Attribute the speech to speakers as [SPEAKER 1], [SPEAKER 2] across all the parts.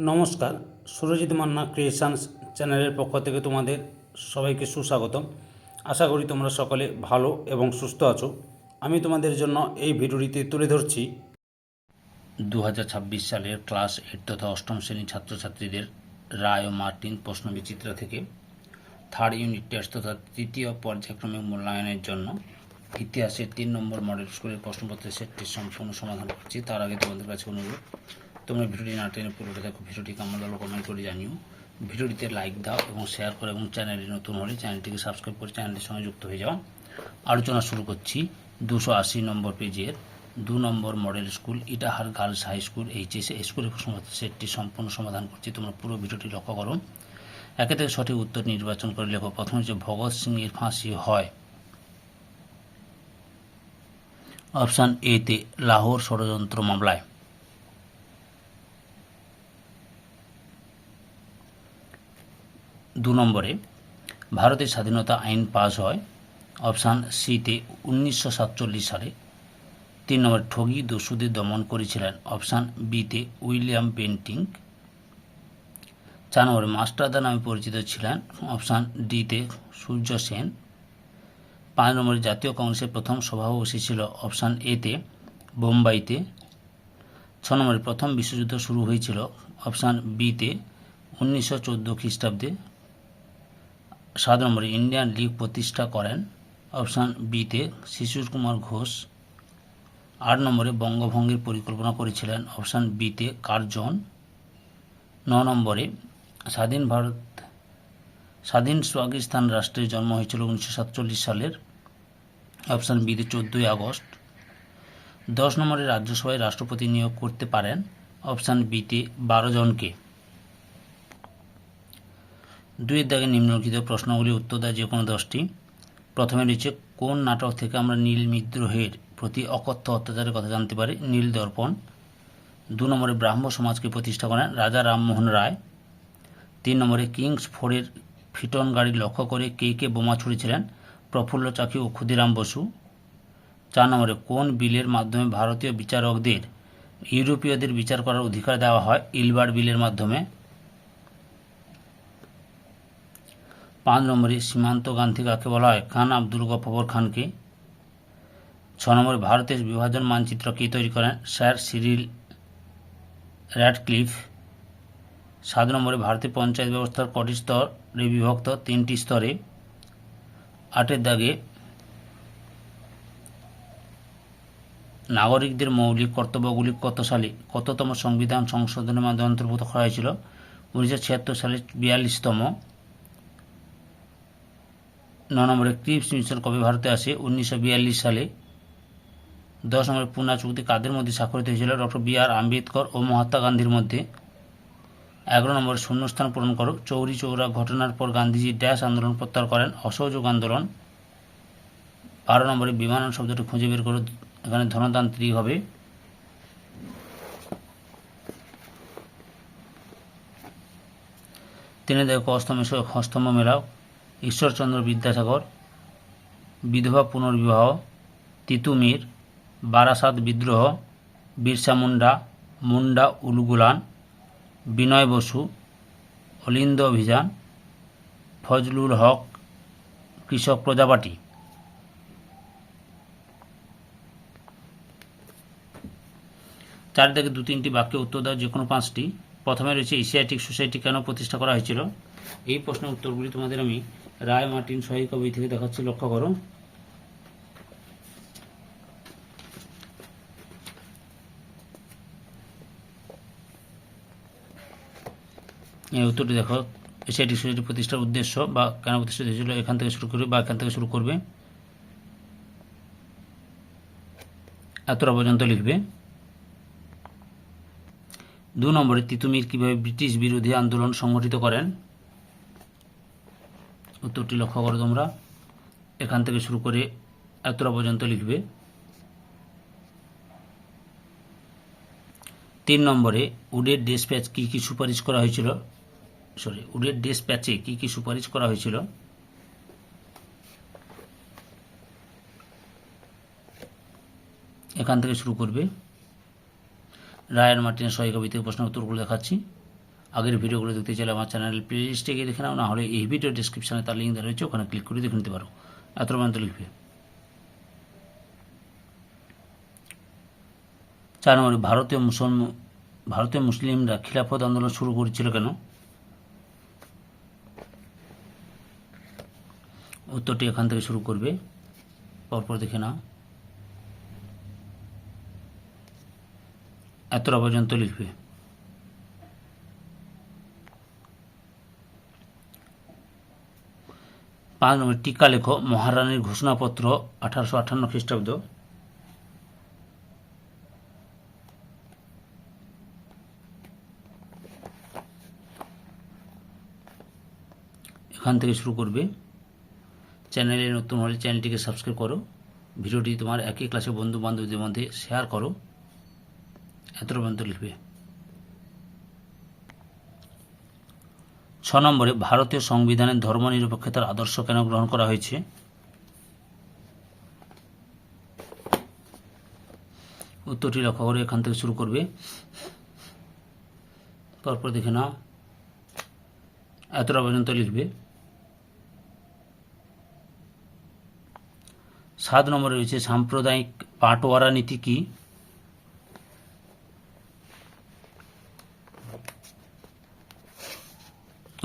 [SPEAKER 1] নমস্কার, সুরজিৎ মান্না ক্রিয়েশনস চ্যানেলের পক্ষ থেকে তোমাদের সবাইকে সুস্বাগতম। আশা করি তোমরা সকলে ভালো এবং সুস্থ আছো। আমি তোমাদের জন্য এই ভিডিওটিতে তুলে ধরছি 2026 সালের ক্লাস 8 তথা অষ্টম শ্রেণীর ছাত্রছাত্রীদের রায় ও মার্টিন প্রশ্নবিচিত্রা থেকে থার্ড ইউনিট টেস্ট তথা তৃতীয় পর্যায়ক্রমিক মূল্যায়নের জন্য ইতিহাসের 3 নম্বর মডেল স্কুলের প্রশ্নপত্রের সেটটির সম্পূর্ণ সমাধান করছি। তার আগে তোমাদের কাছে অনুরোধ, তোমরা ভিডিওটি না টেনে পুরোটা দেখো। ভিডিওটি কেমন লাগলো কমেন্ট করে জানিও। ভিডিওটিতে লাইক দাও এবং শেয়ার করো, এবং চ্যানেলে নতুন হলে চ্যানেলটিকে সাবস্ক্রাইব করে চ্যানেলটির সঙ্গে যুক্ত হয়ে যাও। আলোচনা শুরু করছি 280 নম্বর পেজের 2 নম্বর model school Itahar girls high school HS স্কুলের প্রশ্নপত্রের সেটটি সম্পূর্ণ সমাধান করছি। তোমরা পুরো ভিডিওটি লক্ষ্য করো। একে থেকে সঠিক উত্তর নির্বাচন করে লেখো। প্রথম হচ্ছে ভগৎ সিং এর ফাঁসি হয় অপশান এ তে লাহোর ষড়যন্ত্র মামলায়, 2 নম্বরে ভারতের স্বাধীনতা আইন পাস হয় অপশান সি তে 1947 সালে, 3 নম্বরে ঠগী দস্যুদের দমন করেছিলেন অপশান বি তে উইলিয়াম বেন্টিং, 4 নম্বরে মাস্টারদা নামে পরিচিত ছিলেন অপশান ডি তে সূর্য সেন, 5 নম্বরে জাতীয় কংগ্রেসের প্রথম সভা বসেছিল অপশান এ তে বোম্বাইতে, 6 নম্বরে প্রথম বিশ্বযুদ্ধ শুরু হয়েছিল অপশান বি তে 1914 খ্রিস্টাব্দে, 7 নম্বরে ইন্ডিয়ান লীগ প্রতিষ্ঠা করেন অপশান বি তে শিশির কুমার ঘোষ, 8 নম্বরে বঙ্গভঙ্গের পরিকল্পনা করেছিলেন অপশান বি তে কার্জন, 9 নম্বরে স্বাধীন পাকিস্তান রাষ্ট্রের জন্ম হয়েছিল 1947 সালের অপশান বি তে 14 আগস্ট, 10 নম্বরে রাজ্যসভায় রাষ্ট্রপতি নিয়োগ করতে পারেন অপশান বি তে 12 জনকে। 2 এর দাগে নিম্নলিখিত প্রশ্নগুলি উত্তর দেয় যে কোনো 10টি। প্রথমে রয়েছে কোন নাটক থেকে আমরা নীল বিদ্রোহের প্রতি অকথ্য অত্যাচারের কথা জানতে পারি? নীল দর্পণ। 2 নম্বরে ব্রাহ্ম সমাজকে প্রতিষ্ঠা করেন রাজা রামমোহন রায়। 3 নম্বরে কিংস ফোর্ডের ফিটন গাড়ি লক্ষ্য করে কে বোমা ছুড়েছিলেন? প্রফুল্ল চাকি ও ক্ষুদিরাম বসু। 4 নম্বরে কোন বিলের মাধ্যমে ভারতীয় বিচারকদের ইউরোপীয়দের বিচার করার অধিকার দেওয়া হয়? ইলবার্ট বিলের মাধ্যমে। 5 নম্বরে সীমান্ত গান্ধী কাকে বলা হয়? খান আব্দুল গফফর খানকে। 6 নম্বরে ভারতের বিভাজন মানচিত্র কে তৈরি করেন? Sir Cyril Radcliffe. 7 নম্বরে ভারতের পঞ্চায়েত ব্যবস্থার কটি স্তরে বিভক্ত? 3টি স্তরে। 8 এর দাগে নাগরিকদের মৌলিক কর্তব্যগুলি কত সালে কততম সংবিধান সংশোধনের মাধ্যমে অন্তর্ভুক্ত করা হয়েছিল? 1976 সালে 42তম। 9 নম্বরে ক্রিপস মিশন কবে ভারতে আসে? 1942 সালে। 10 নম্বরে পুনা চুক্তি কাদের মধ্যে স্বাক্ষরিত হয়েছিল? Doctor B R. আম্বেদকর ও মহাত্মা গান্ধীর মধ্যে। 11 নম্বরে শূন্যস্থান পূরণ করো। চৌরি চৌরা ঘটনার পর গান্ধীজি ড্যাশ আন্দোলন প্রত্যাহার করেন? অসহযোগ আন্দোলন। 12 নম্বরে বিমানন শব্দটি খুঁজে বের করো। এখানে ধনতান্ত্রিক হবে। 3 দেখো হস্তম্ভ মেলাও। ঈশ্বরচন্দ্র বিদ্যাসাগর। বিধবা পুনর্বিবাহ। তিতুমির। বারাসাত বিদ্রোহ। বিরসা মুন্ডা উলগুলান। বিনয় বসু। অলিন্দ অভিযান। ফজলুল হক কৃষক প্রজাপাটি। 4 থেকে 2-3টি বাক্যে উত্তর দাও যে কোনো 5টি। প্রথমে রয়েছে এশিয়াটিক সোসাইটি কেন প্রতিষ্ঠা করা হয়েছিল? এই প্রশ্নের উত্তরগুলি তোমাদের আমি রায় মার্টিন সহায়িকা বই থেকে দেখাচ্ছি, লক্ষ্য করো। এই উত্তরটি দেখো, এশিয়াটিক সোসাইটি প্রতিষ্ঠার উদ্দেশ্য বা কেন প্রতিষ্ঠিত হয়েছিল এখান থেকে শুরু করবে বা এখান থেকে শুরু করবে, এতটা পর্যন্ত লিখবে। 2 নম্বরে তিতুমির কিভাবে ব্রিটিশ বিরোধী আন্দোলন সংগঠিত করেন? উত্তরটি লক্ষ্য করো তোমরা, এখান থেকে শুরু করে এতটা পর্যন্ত লিখবে। 3 নম্বরে উডের ডেসপ্যাচে কি কি সুপারিশ করা হয়েছিল? এখান থেকে শুরু করবে। রায় আর মার্টিনের সহায়িকা বই থেকে প্রশ্নের উত্তরগুলো দেখাচ্ছি। আগের ভিডিওগুলো দেখতে চাইলে আমার চ্যানেলের প্লেলিস্টে গিয়ে দেখে নাও, না হলে এই ভিডিও ডিসক্রিপশানে তার লিঙ্ক দেওয়া রয়েছে, ওখানে ক্লিক করে দেখে নিতে পারো। এত পর্যন্ত লিখবে। 4 নম্বরে ভারতীয় মুসলিমরা খিলাফত আন্দোলন শুরু করেছিল কেন? উত্তরটি এখান থেকে শুরু করবে, পরপর দেখে নাও। এতটা পর্যন্ত লিখবে। 5 নম্বর টিকা লেখো। মহারানীর ঘোষণাপত্র 1858 খ্রিস্টাব্দ। এখান থেকে শুরু করবে। চ্যানেলে নতুন হলে চ্যানেলটিকে সাবস্ক্রাইব করো, ভিডিওটি তোমার একই ক্লাসের বন্ধু বান্ধবদের মধ্যে শেয়ার করো। এত পর্যন্ত লিখবে। 6 নম্বরে ভারতীয় সংবিধানে ধর্মনিরপেক্ষতার আদর্শ কেন গ্রহণ করা হয়েছে? উত্তরটি লক্ষ্য করে এখান থেকে শুরু করবে, পরপর দেখে নাও। এতটা পর্যন্ত লিখবে। 7 নম্বরে রয়েছে সাম্প্রদায়িক বাঁটোয়ারা নীতি কি?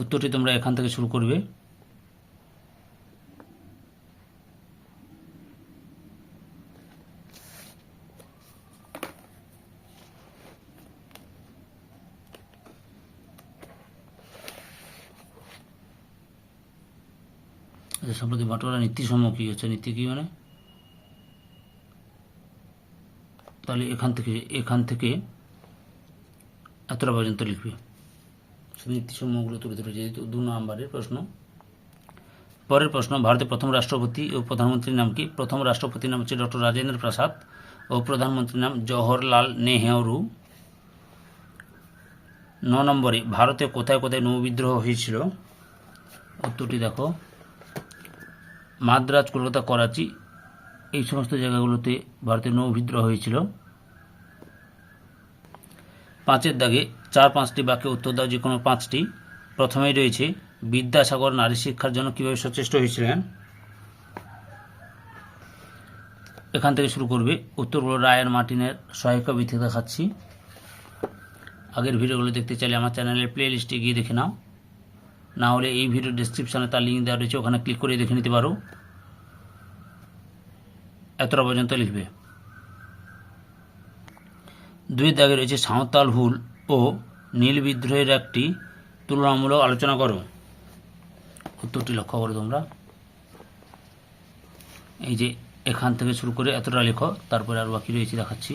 [SPEAKER 1] উত্তরটি তোমরা এখান থেকে শুরু করবে। সাম্প্রদায়িক বাঁটোয়ারা নীতি সমূহ কি হচ্ছে? নীতি কি মানে? তাহলে এখান থেকে এতটা পর্যন্ত লিখবে। নীতিসমূহগুলো তুলে ধরে, যেহেতু 2 নম্বরের প্রশ্ন। পরের প্রশ্ন, ভারতের প্রথম রাষ্ট্রপতি ও প্রধানমন্ত্রীর নাম কি? প্রথম রাষ্ট্রপতির নাম হচ্ছে ডক্টর রাজেন্দ্র প্রসাদ ও প্রধানমন্ত্রীর নাম জওহরলাল নেহেরু। 9 নম্বরে ভারতে কোথায় কোথায় নৌবিদ্রোহ হয়েছিল? উত্তরটি দেখো। মাদ্রাজ, কলকাতা, করাচি, এই সমস্ত জায়গাগুলোতে ভারতের নৌবিদ্রোহ হয়েছিল। 5-এর দাগে 4-5টি বাক্যে উত্তর দাও, যে কোনো 5টি। প্রথমেই রয়েছে বিদ্যাসাগর নারী শিক্ষার জন্য কিভাবে সচেষ্ট হয়েছিলেন? এখান থেকে শুরু করবে। উত্তরগুলো রায়ার মার্টিনের সহায়িকা ভিত্তিতে দেখাচ্ছি। আগের ভিডিওগুলো দেখতে চাইলে আমার চ্যানেলের প্লে লিস্টে গিয়ে দেখে নাও, না হলে এই ভিডিও ডিসক্রিপশানে তার লিঙ্ক দেওয়া রয়েছে, ওখানে ক্লিক করে দেখে নিতে পারো। এতটা পর্যন্ত লিখবে। 2-এর দাগে রয়েছে সাঁওতাল হুল ও নীল বিদ্রোহের একটি তুলনামূলক আলোচনা করো। উত্তরটি লক্ষ্য করো তোমরা। এই যে এখান থেকে শুরু করে এতটা লেখো, তারপরে আর বাকি রয়েছে দেখাচ্ছি।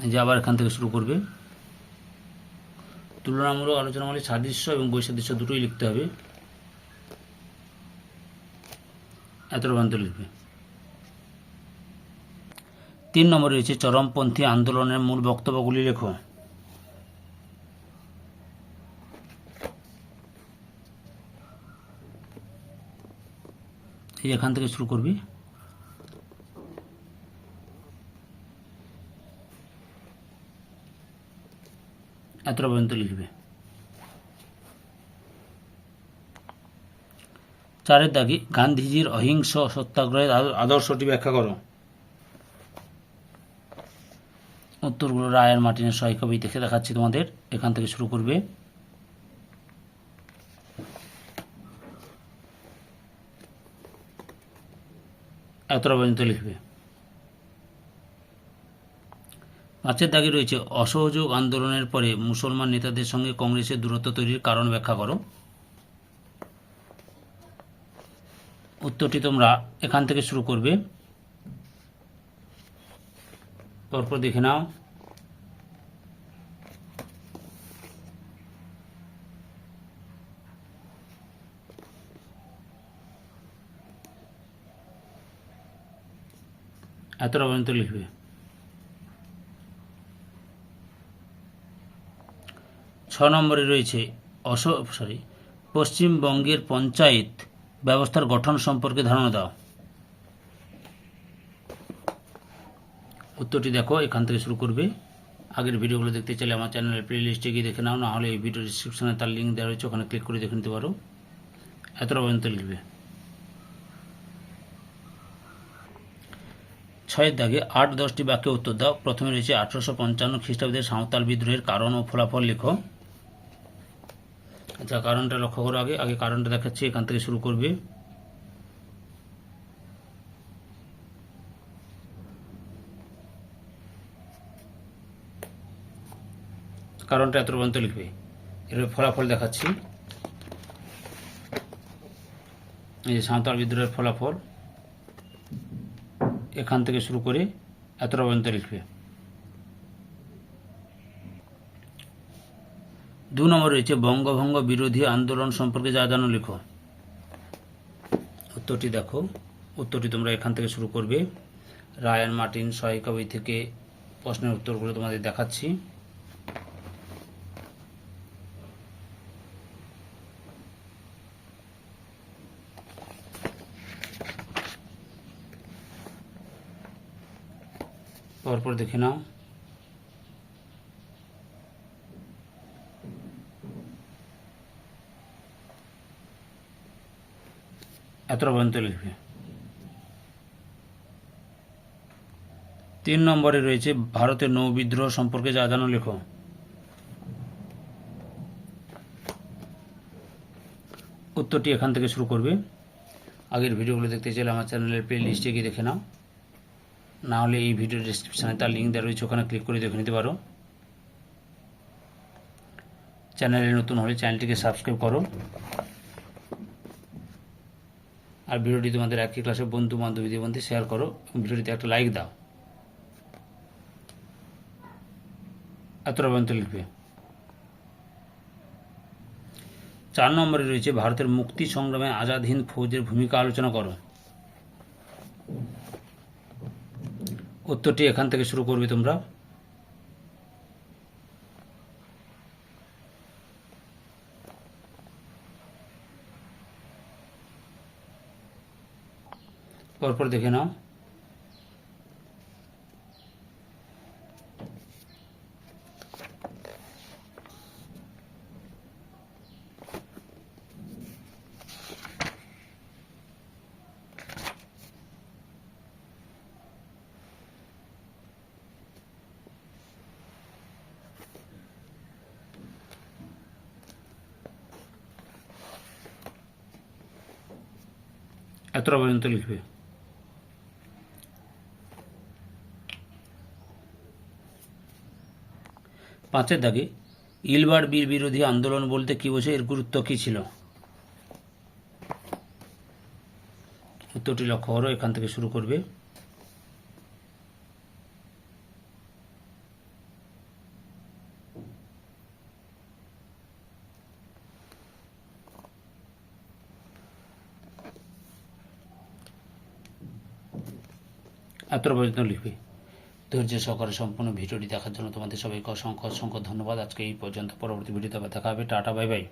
[SPEAKER 1] এই যে আবার এখান থেকে শুরু করবে। তুলনামূলক আলোচনা মানে সাদৃশ্য এবং বৈসাদৃশ্য দুটোই লিখতে হবে। এতটা পর্যন্ত লিখবে। 3 নম্বরে রয়েছে চরমপন্থী আন্দোলনের মূল বক্তব্যগুলি লেখো। এই এখান থেকে শুরু করবি। এতটা পর্যন্ত লিখবে। 4-এর দাগে গান্ধীজির অহিংস সত্যাগ্রহের আদর্শটি ব্যাখ্যা করো। উত্তরগুলো রায়ার মার্টিনের সহায়িকা বই দেখে দেখাচ্ছি তোমাদের। এখান থেকে শুরু করবে। এতটা পর্যন্ত লিখবে। 5-এর দাগে রয়েছে অসহযোগ আন্দোলনের পরে মুসলমান নেতাদের সঙ্গে কংগ্রেসের দূরত্ব তৈরির কারণ ব্যাখ্যা করো। উত্তরটি তোমরা এখান থেকে শুরু করবে, পরপর দেখে নাও। এতটা পর্যন্ত লিখবে। 6 নম্বরে রয়েছে পশ্চিমবঙ্গের পঞ্চায়েত ব্যবস্থার গঠন সম্পর্কে ধারণা দাও। উত্তরটি দেখো, এখান থেকে শুরু করবে। আগের ভিডিওগুলো দেখতে চাইলে আমার চ্যানেলের প্লে লিস্টে গিয়ে দেখে নাও, না হলে এই ভিডিও ডিসক্রিপশনে তার লিঙ্ক দেওয়া রয়েছে, ওখানে ক্লিক করে দেখে নিতে পারো। এতটা পর্যন্ত লিখবে। 6 দাগে 8-10টি বাক্যে উত্তর দাও। প্রথমে রয়েছে 1855 খ্রিস্টাব্দের সাঁওতাল বিদ্রোহের কারণ ও ফলাফল লেখো। আচ্ছা, কারণটা লক্ষ্য করো। আগে কারণটা দেখাচ্ছি, এখান থেকে শুরু করবে। কারণটা এত পর্যন্ত লিখবে। এর ফলাফল দেখাচ্ছি। এই যে সাঁওতাল বিদ্রোহের ফলাফল, এখান থেকে শুরু করে এতটা পর্যন্ত লিখবে। 2 নম্বর রয়েছে বঙ্গভঙ্গ বিরোধী আন্দোলন সম্পর্কে যা জানো লেখো। উত্তরটি দেখো। উত্তরটি তোমরা এখান থেকে শুরু করবে। রায় অ্যান্ড মার্টিন সহায়িকা বই থেকে প্রশ্নের উত্তরগুলো তোমাদের দেখাচ্ছি। পরপর দেখে নাও। এতটা পর্যন্ত লিখবে। 3 নম্বরে রয়েছে ভারতের নৌ বিদ্রোহ সম্পর্কে যা জানো লেখো। উত্তরটি এখান থেকে শুরু করবে। আগের ভিডিওগুলো দেখতে চাইলে আমার চ্যানেলের প্লে লিস্টে গিয়ে দেখে নাও, না হলে এই ভিডিও ডিসক্রিপশানে তার লিঙ্ক দেওয়া রয়েছে, ওখানে ক্লিক করে দেখে নিতে পারো। চ্যানেলে নতুন হলে চ্যানেলটিকে সাবস্ক্রাইব করো, আর ভিডিওটি তোমাদের একই ক্লাসের বন্ধু বান্ধবীদের মধ্যে শেয়ার করো, ভিডিওটিতে একটা লাইক দাও। এতটা পর্যন্ত লিখবে। 4 নম্বরে রয়েছে ভারতের মুক্তি সংগ্রামে আজাদ হিন্দ ফৌজের ভূমিকা আলোচনা করো। উত্তরটি এখান থেকে শুরু করবে তোমরা। পরপর দেখে নাও। এতটা পর্যন্ত লিখবে। 5 দাগে ইলবার বিল বিরোধী আন্দোলন বলতে কি বোঝে, এর গুরুত্ব কি ছিল? উত্তরটি লক্ষ্য করো, এখান থেকে শুরু করবে। এতটা পর্যন্ত লিখবে। ধৈর্য সহকারে সম্পূর্ণ ভিডিওটি দেখার জন্য তোমাদের সবাইকে অসংখ্য অসংখ্য ধন্যবাদ। আজকে এই পর্যন্ত। পরবর্তী ভিডিওতে আবার দেখা হবে। Tata, bye bye.